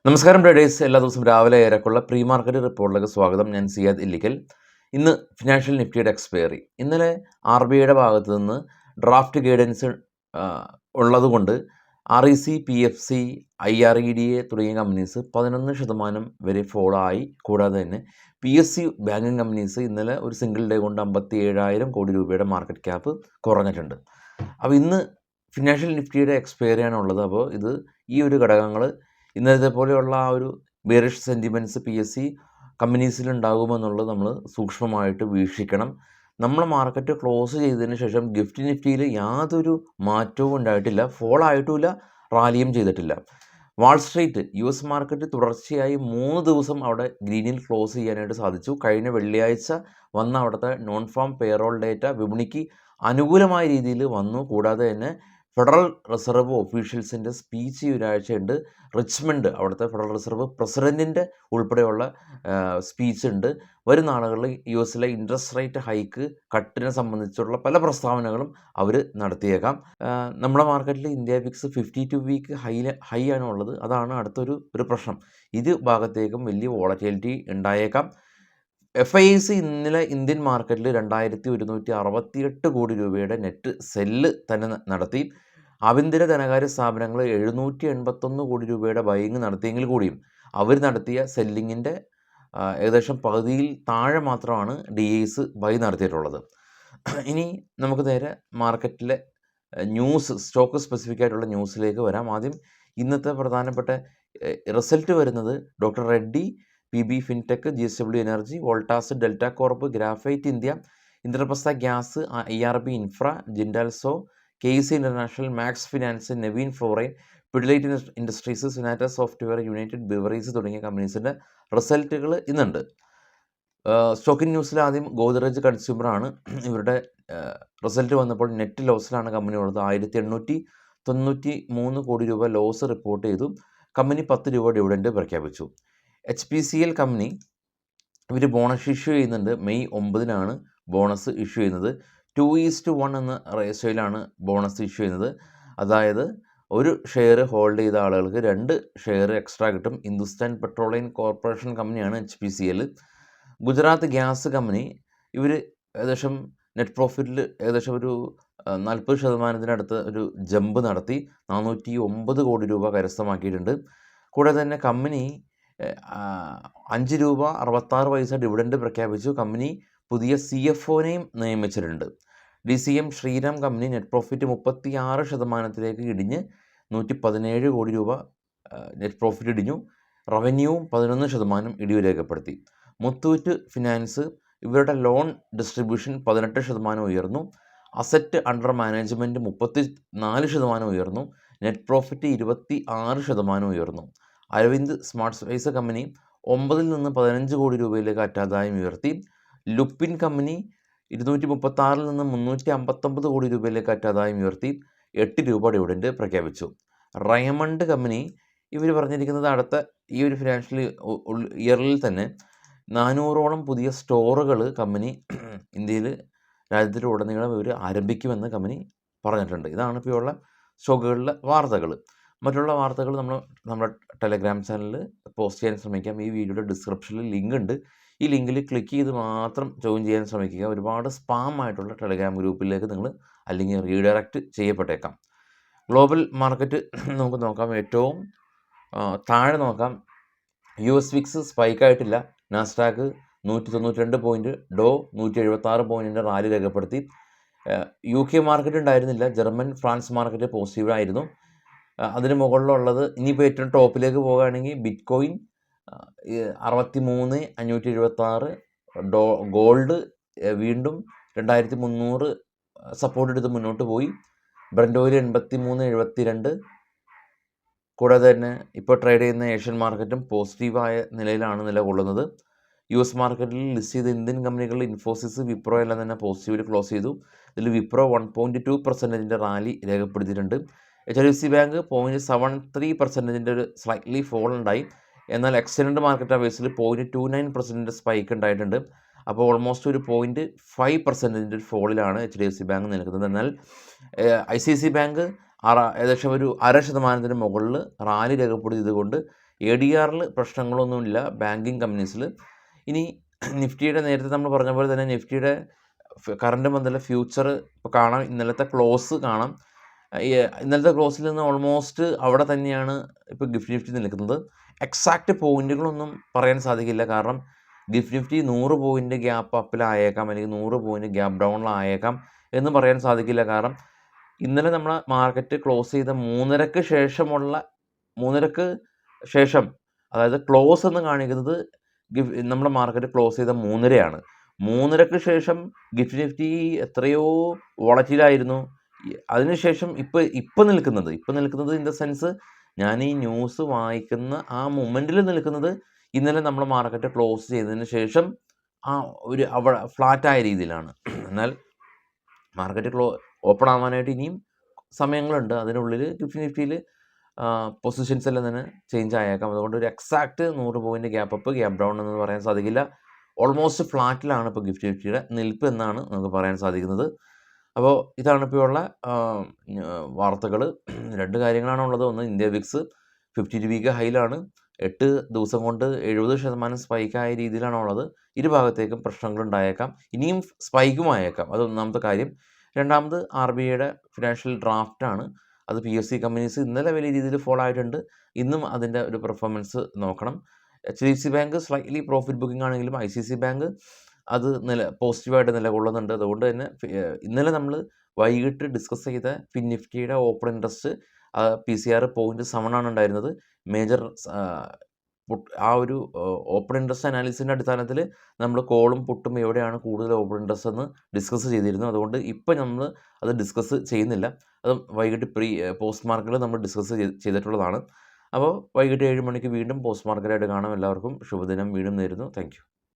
നമസ്കാരം ട്രേഡേഴ്സ്, എല്ലാ ദിവസവും രാവിലെ ഏറെക്കുള്ള പ്രീ മാർക്കറ്റ് റിപ്പോർട്ടിലേക്ക് സ്വാഗതം. ഞാൻ സിയാദ് ഇല്ലിക്കൽ. ഇന്ന് ഫിനാൻഷ്യൽ നിഫ്റ്റിയുടെ എക്സ്പയറി. ഇന്നലെ RBIയുടെ ഭാഗത്ത് നിന്ന് ഡ്രാഫ്റ്റ് ഗൈഡൻസ് ഉള്ളതുകൊണ്ട് REC, PFC, IREDA തുടങ്ങിയ കമ്പനീസ് 11% വരെ ഫോളോ ആയി. കൂടാതെ തന്നെ PSU ബാങ്കിങ് കമ്പനീസ് ഇന്നലെ ഒരു സിംഗിൾ ഡേ കൊണ്ട് 57,000 കോടി രൂപയുടെ മാർക്കറ്റ് ക്യാപ്പ് കുറഞ്ഞിട്ടുണ്ട്. അപ്പോൾ ഇന്ന് ഫിനാൻഷ്യൽ നിഫ്റ്റിയുടെ എക്സ്പയറിയാണ് ഉള്ളത്. അപ്പോൾ ഈ ഒരു ഘടകങ്ങൾ ഇന്നത്തെ പോലെയുള്ള ആ ഒരു ബെയറിഷ് സെൻറ്റിമെൻറ്റ്സ് PSC കമ്പനീസിലുണ്ടാകുമെന്നുള്ളത് നമ്മൾ സൂക്ഷ്മമായിട്ട് വീക്ഷിക്കണം. നമ്മൾ മാർക്കറ്റ് ക്ലോസ് ചെയ്തതിന് ശേഷം ഗിഫ്റ്റ് നിഫ്റ്റിയിൽ യാതൊരു മാറ്റവും ഉണ്ടായിട്ടില്ല, ഫോൾ ആയിട്ടുമില്ല, റാലിയും ചെയ്തിട്ടില്ല. വാൾ സ്ട്രീറ്റ് US മാർക്കറ്റ് തുടർച്ചയായി 3 ദിവസം അവിടെ ഗ്രീനിൽ ക്ലോസ് ചെയ്യാനായിട്ട് സാധിച്ചു. കഴിഞ്ഞ വെള്ളിയാഴ്ച വന്ന അവിടുത്തെ നോൺ ഫാം പേറോൾ ഡേറ്റ വിപണിക്ക് അനുകൂലമായ രീതിയിൽ വന്നു. കൂടാതെ തന്നെ ഫെഡറൽ റിസർവ് ഒഫീഷ്യൽസിൻ്റെ സ്പീച്ച് ഈ ഒരാഴ്ചയുണ്ട്. റിച്ച്മണ്ട് അവിടുത്തെ ഫെഡറൽ റിസർവ് പ്രസിഡൻറ്റിൻ്റെ ഉൾപ്പെടെയുള്ള സ്പീച്ച് ഉണ്ട്. വരും നാളുകളിൽ US ഇൻട്രസ്റ്റ് റേറ്റ് ഹൈക്ക് കട്ടിനെ സംബന്ധിച്ചുള്ള പല പ്രസ്താവനകളും അവർ നടത്തിയേക്കാം. നമ്മുടെ മാർക്കറ്റിൽ ഇന്ത്യ വിക്സ് 52 വീക്ക് ഹൈ ആണ് ഉള്ളത്. അതാണ് അടുത്തൊരു പ്രശ്നം. ഭാഗത്തേക്കും വലിയ വോളറ്റിലിറ്റി ഉണ്ടായേക്കാം. FIIC ഇന്നലെ ഇന്ത്യൻ മാർക്കറ്റിൽ 2168 കോടി രൂപയുടെ നെറ്റ് സെല്ല് തന്നെ നടത്തി. ആഭ്യന്തര ധനകാര്യ സ്ഥാപനങ്ങൾ 781 കോടി രൂപയുടെ ബൈയിങ് നടത്തിയെങ്കിൽ കൂടിയും അവർ നടത്തിയ സെല്ലിങ്ങിൻ്റെ ഏകദേശം പകുതിയിൽ താഴെ മാത്രമാണ് DIs ബൈ നടത്തിയിട്ടുള്ളത്. ഇനി നമുക്ക് നേരെ മാർക്കറ്റിലെ ന്യൂസ്, സ്റ്റോക്ക് സ്പെസിഫിക് ആയിട്ടുള്ള ന്യൂസിലേക്ക് വരാം. ആദ്യം ഇന്നത്തെ പ്രധാനപ്പെട്ട റിസൾട്ട് വരുന്നത് doctor Reddy, PB fintech, GSW energy, Voltas, Delta Corp, Graphite India, Indraprastha gas, IRB infra, Jindal Saw, KC international, Max Finance, Navin fluorine, Pidilite industries, Sonata software, United beverage തുടങ്ങിയ കമ്പനീസിൻ്റെ റിസൾട്ടുകൾ ഇന്നുണ്ട്. സ്റ്റോക്കിംഗ് ന്യൂസിൽ ആദ്യം ഗോദ്രേജ് കൺസ്യൂമറാണ്. ഇവരുടെ റിസൾട്ട് വന്നപ്പോൾ നെറ്റ് ലോസിലാണ് കമ്പനി ഉള്ളത്. 1893 കോടി രൂപ ലോസ് റിപ്പോർട്ട് ചെയ്തു. കമ്പനി 10 രൂപ ഡിവിഡൻഡ് പ്രഖ്യാപിച്ചു. HPCL കമ്പനി ഇവർ ബോണസ് ഇഷ്യൂ ചെയ്യുന്നുണ്ട്. മെയ് 9 ബോണസ് ഇഷ്യൂ ചെയ്യുന്നത്. 2:1 എന്ന റേഷ്യോയിലാണ് ബോണസ് ഇഷ്യൂ ചെയ്യുന്നത്. അതായത് ഒരു ഷെയർ ഹോൾഡ് ചെയ്ത ആളുകൾക്ക് 2 ഷെയർ എക്സ്ട്രാ കിട്ടും. ഹിന്ദുസ്ഥാൻ പെട്രോളിയം കോർപ്പറേഷൻ കമ്പനിയാണ് HPCL. ഗുജറാത്ത് ഗ്യാസ് കമ്പനി ഇവർ ഏകദേശം നെറ്റ് പ്രോഫിറ്റിൽ ഏകദേശം ഒരു 40% ഒരു ജമ്പ് നടത്തി 409 കോടി രൂപ കരസ്ഥമാക്കിയിട്ടുണ്ട്. കൂടാതെ തന്നെ കമ്പനി 5 രൂപ 66 പൈസ ഡിവിഡൻഡ് പ്രഖ്യാപിച്ചു. കമ്പനി പുതിയ CFOനെയും നിയമിച്ചിട്ടുണ്ട്. DCM Shriram company net profit 36% ഇടിഞ്ഞ് 117 കോടി രൂപ നെറ്റ് പ്രോഫിറ്റ് ഇടിഞ്ഞു. റവന്യൂവും 11% ഇടിവ് രേഖപ്പെടുത്തി. മുത്തൂറ്റ് ഫിനാൻസ് ഇവരുടെ ലോൺ ഡിസ്ട്രിബ്യൂഷൻ 18% ഉയർന്നു. അസറ്റ് അണ്ടർ മാനേജ്മെൻറ്റ് 34% ഉയർന്നു. നെറ്റ് പ്രോഫിറ്റ് 26% ഉയർന്നു. അരവിന്ദ് സ്മാർട്ട് സ്പേസ് കമ്പനി 9 നിന്ന് 15 കോടി രൂപയിലേക്ക് അറ്റാദായം ഉയർത്തി. ലുപ്പിൻ കമ്പനി 236 നിന്ന് 359 കോടി രൂപയിലേക്ക് അറ്റാദായം ഉയർത്തി 8 രൂപ ഡിവിഡൻഡ് പ്രഖ്യാപിച്ചു. റയമണ്ട് കമ്പനി ഇവർ പറഞ്ഞിരിക്കുന്നത് അടുത്ത ഈ ഒരു ഫിനാൻഷ്യൽ ഇയറിൽ തന്നെ 400ഓളം പുതിയ സ്റ്റോറുകൾ കമ്പനി ഇന്ത്യയിൽ രാജ്യത്തിലുടനീളം ഇവർ ആരംഭിക്കുമെന്ന് കമ്പനി പറഞ്ഞിട്ടുണ്ട്. ഇതാണ് ഇപ്പോൾ ഉള്ള സ്റ്റോക്കുകളിലെ വാർത്തകൾ. മറ്റുള്ള വാർത്തകൾ നമ്മുടെ ടെലഗ്രാം ചാനലിൽ പോസ്റ്റ് ചെയ്യാൻ ശ്രമിക്കാം. ഈ വീഡിയോയുടെ ഡിസ്ക്രിപ്ഷനിൽ ലിങ്ക് ഉണ്ട്. ഈ ലിങ്കിൽ ക്ലിക്ക് ചെയ്ത് മാത്രം ജോയിൻ ചെയ്യാൻ ശ്രമിക്കുക. ഒരുപാട് സ്പാം ആയിട്ടുള്ള ടെലഗ്രാം ഗ്രൂപ്പിലേക്ക് നിങ്ങൾ അല്ലെങ്കിൽ റീഡയറക്റ്റ് ചെയ്യപ്പെട്ടേക്കാം. ഗ്ലോബൽ മാർക്കറ്റ് നമുക്ക് നോക്കാം. ഏറ്റവും താഴെ നോക്കാം. US വിക്സ് സ്പൈക്കായിട്ടില്ല. നാസ്ഡാക്ക് 192 പോയിൻറ്റ്, ഡോ 176 പോയിൻറ്റിൻ്റെ റാലി രേഖപ്പെടുത്തി. UK മാർക്കറ്റ് ഉണ്ടായിരുന്നില്ല. ജർമ്മൻ, ഫ്രാൻസ് മാർക്കറ്റ് പോസിറ്റീവായിരുന്നു. അതിന് മുകളിലുള്ളത് ഇനിയിപ്പോൾ ഏറ്റവും ടോപ്പിലേക്ക് പോകുകയാണെങ്കിൽ ബിറ്റ്കോയിൻ 63,576, ഗോൾഡ് വീണ്ടും 2,300 സപ്പോർട്ട് എടുത്ത് മുന്നോട്ട് പോയി. Brent oil 83.72. കൂടാതെ തന്നെ ഇപ്പോൾ ട്രേഡ് ചെയ്യുന്ന ഏഷ്യൻ മാർക്കറ്റും പോസിറ്റീവായ നിലയിലാണ് നിലകൊള്ളുന്നത്. US മാർക്കറ്റിൽ ലിസ്റ്റ് ചെയ്ത ഇന്ത്യൻ കമ്പനികളിൽ ഇൻഫോസിസ്, വിപ്രോ എല്ലാം തന്നെ പോസിറ്റീവിൽ ക്ലോസ് ചെയ്തു. ഇതിൽ വിപ്രോ 1.2% റാലി രേഖപ്പെടുത്തിയിട്ടുണ്ട്. HDFC ബാങ്ക് 0.73% ഒരു സ്ലൈറ്റ്ലി ഫോൾ ഉണ്ടായി. എന്നാൽ എക്സ്റ്റൻഡ് മാർക്കറ്റ് അവേഴ്സിൽ 0.29% സ്പൈക്ക് ഉണ്ടായിട്ടുണ്ട്. അപ്പോൾ ഓൾമോസ്റ്റ് ഒരു 0.5% ഫോളിലാണ് HDFC ബാങ്ക് നിൽക്കുന്നത്. എന്നാൽ ICICI ബാങ്ക് ഏകദേശം ഒരു 0.5% മുകളിൽ റാലി രേഖപ്പെടുത്തിയതുകൊണ്ട് ADRൽ പ്രശ്നങ്ങളൊന്നുമില്ല ബാങ്കിങ് കമ്പനീസിൽ. ഇനി നിഫ്റ്റിയുടെ നേരത്തെ നമ്മൾ പറഞ്ഞ പോലെ തന്നെ നിഫ്റ്റിയുടെ കറണ്ട് മന്തിലെ ഫ്യൂച്ചർ ഇപ്പോൾ കാണാം. ഇന്നലത്തെ ക്ലോസ് കാണാം. ഇന്നലത്തെ ക്ലോസിൽ നിന്ന് ഓൾമോസ്റ്റ് അവിടെ തന്നെയാണ് ഇപ്പോൾ നിഫ്റ്റി നിൽക്കുന്നത്. എക്സാക്റ്റ് പോയിന്റുകളൊന്നും പറയാൻ സാധിക്കില്ല. കാരണം നിഫ്റ്റി 100 പോയിന്റ് ഗ്യാപ്പ് അപ്പിലായേക്കാം, അല്ലെങ്കിൽ 100 പോയിന്റ് ഗ്യാപ്പ് ഡൗണിലായേക്കാം എന്ന് പറയാൻ സാധിക്കില്ല. കാരണം ഇന്നലെ നമ്മളെ മാർക്കറ്റ് ക്ലോസ് ചെയ്ത 3:30 ശേഷം, അതായത് ക്ലോസ് എന്ന് കാണിക്കുന്നത് നമ്മുടെ മാർക്കറ്റ് ക്ലോസ് ചെയ്ത 3:30 3:30 ശേഷം നിഫ്റ്റി എത്രയോ വോളറ്റിലായിരുന്നു. അതിനുശേഷം ഇപ്പം നിൽക്കുന്നത് ഇൻ ദ സെൻസ് ഞാൻ ഈ ന്യൂസ് വായിക്കുന്ന ആ മൊമെൻറ്റിൽ നിൽക്കുന്നത് ഇന്നലെ നമ്മളെ മാർക്കറ്റ് ക്ലോസ് ചെയ്തതിന് ശേഷം ഒരു അവിടെ ഫ്ലാറ്റായ രീതിയിലാണ്. എന്നാൽ മാർക്കറ്റ് ഓപ്പൺ ആവാനായിട്ട് ഇനിയും സമയങ്ങളുണ്ട്. അതിനുള്ളിൽ നിഫ്റ്റിയിൽ പൊസിഷൻസ് എല്ലാം തന്നെ ചേഞ്ച് ആയേക്കാം. അതുകൊണ്ട് ഒരു exact 100 point gap up gap down എന്ന് പറയാൻ സാധിക്കില്ല. ഓൾമോസ്റ്റ് ഫ്ലാറ്റിലാണ് ഇപ്പോൾ നിഫ്റ്റിയുടെ നിൽപ്പ് എന്നാണ് നമുക്ക് പറയാൻ സാധിക്കുന്നത്. അപ്പോൾ ഇതാണ് ഇപ്പോൾ ഉള്ള വാർത്തകൾ. 2 കാര്യങ്ങളാണുള്ളത്. ഒന്ന്, ഇന്ത്യ വിക്സ് 52 വീക്ക് ഹൈയിലാണ്. 8 ദിവസം കൊണ്ട് 70% സ്പൈക്കായ രീതിയിലാണുള്ളത്. ഇരുഭാഗത്തേക്കും പ്രശ്നങ്ങളുണ്ടായേക്കാം, ഇനിയും സ്പൈക്കും ആയേക്കാം. അത് ഒന്നാമത്തെ കാര്യം. രണ്ടാമത് RBIയുടെ ഫിനാൻഷ്യൽ ഡ്രാഫ്റ്റാണ്. അത് PSU കമ്പനീസ് ഇന്നലെ വലിയ രീതിയിൽ ഫോളോ ആയിട്ടുണ്ട്. ഇന്നും അതിൻ്റെ ഒരു പെർഫോമൻസ് നോക്കണം. HDFC bank slightly profit booking ആണെങ്കിലും ICICI ബാങ്ക് അത് പോസിറ്റീവായിട്ട് നിലകൊള്ളുന്നുണ്ട്. അതുകൊണ്ട് തന്നെ ഇന്നലെ നമ്മൾ വൈകിട്ട് ഡിസ്കസ് ചെയ്ത നിഫ്റ്റിയുടെ ഓപ്പൺ ഇൻട്രസ്റ്റ് PCR 0.7 ആണ് ഉണ്ടായിരുന്നത്. മേജർ ആ ഒരു ഓപ്പൺ ഇൻട്രസ്റ്റ് അനാലിസിൻ്റെ അടിസ്ഥാനത്തിൽ നമ്മൾ കോളും പുട്ടും എവിടെയാണ് കൂടുതൽ ഓപ്പൺ ഇൻട്രസ്റ്റ് എന്ന് ഡിസ്കസ് ചെയ്തിരുന്നു. അതുകൊണ്ട് ഇപ്പം നമ്മൾ അത് ഡിസ്കസ് ചെയ്യുന്നില്ല. അത് വൈകിട്ട് പോസ്റ്റ് മാർക്കറ്റിൽ നമ്മൾ ഡിസ്കസ് ചെയ്തിട്ടുള്ളതാണ്. അപ്പോൾ വൈകിട്ട് 7 മണിക്ക് വീണ്ടും പോസ്റ്റ് മാർക്കറ്റായിട്ട് കാണാം. എല്ലാവർക്കും ശുഭദിനം വീണ്ടും നേരുന്നു. Thank you.